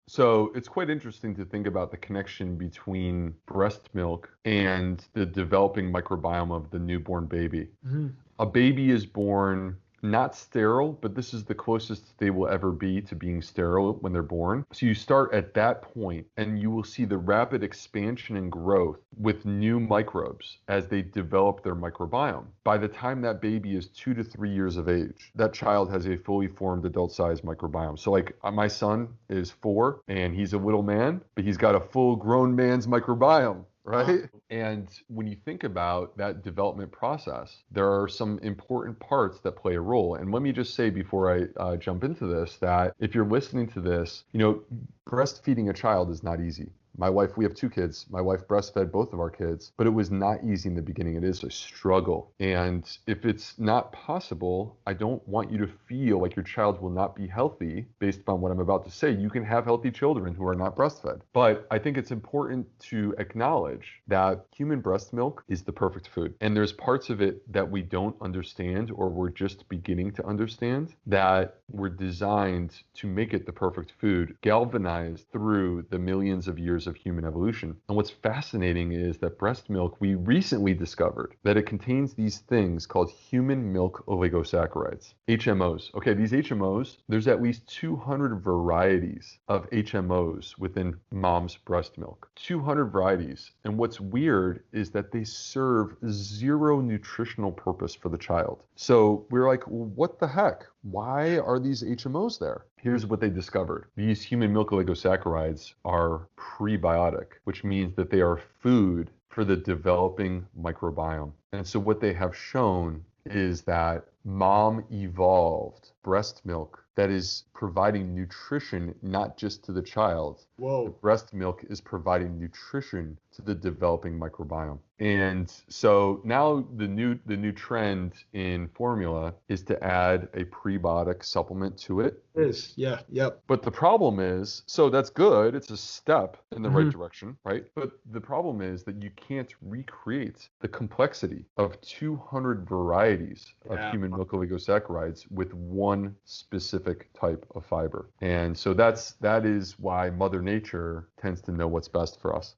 So it's quite interesting to think about the connection between breast milk and the developing microbiome of the newborn baby. Mhm. A baby is born not sterile, but this is the closest they will ever be to being sterile when they're born. So you start at that point and you will see the rapid expansion and growth with new microbes as they develop their microbiome. By the time that baby is 2 to 3 years of age, that child has a fully formed adult-sized microbiome. So like my son is 4 and he's a little man, but he's got a full grown man's microbiome. Right? And when you think about that development process, there are some important parts that play a role. And let me just say before I jump into this that if you're listening to this, breastfeeding a child is not easy. My wife, we have 2 kids. My wife breastfed both of our kids, but it was not easy in the beginning. It is a struggle. And if it's not possible, I don't want you to feel like your child will not be healthy based upon what I'm about to say. You can have healthy children who are not breastfed. But I think it's important to acknowledge that human breast milk is the perfect food. And there's parts of it that we don't understand or we're just beginning to understand that were designed to make it the perfect food, galvanized through the millions of years of human evolution. And what's fascinating is that breast milk, we recently discovered that it contains these things called human milk oligosaccharides, HMOs. Okay, these HMOs, there's at least 200 varieties of HMOs within mom's breast milk. 200 varieties. And what's weird is that they serve zero nutritional purpose for the child. So we're like, well, what the heck? Why are these HMOs there? Here's what they discovered. These human milk oligosaccharides are prebiotic, which means that they are food for the developing microbiome. And so what they have shown is that mom evolved breast milk that is providing nutrition not just to the child. Whoa. The breast milk is providing nutrition to the developing microbiome. And so now the new trend in formula is to add a prebiotic supplement to it. It is. Yeah. Yep. But the problem is, so that's good. It's a step in the right direction, right? But the problem is that you can't recreate the complexity of 200 varieties of human milk oligosaccharides with one specific type of fiber. And so that is why Mother Nature tends to know what's best for us.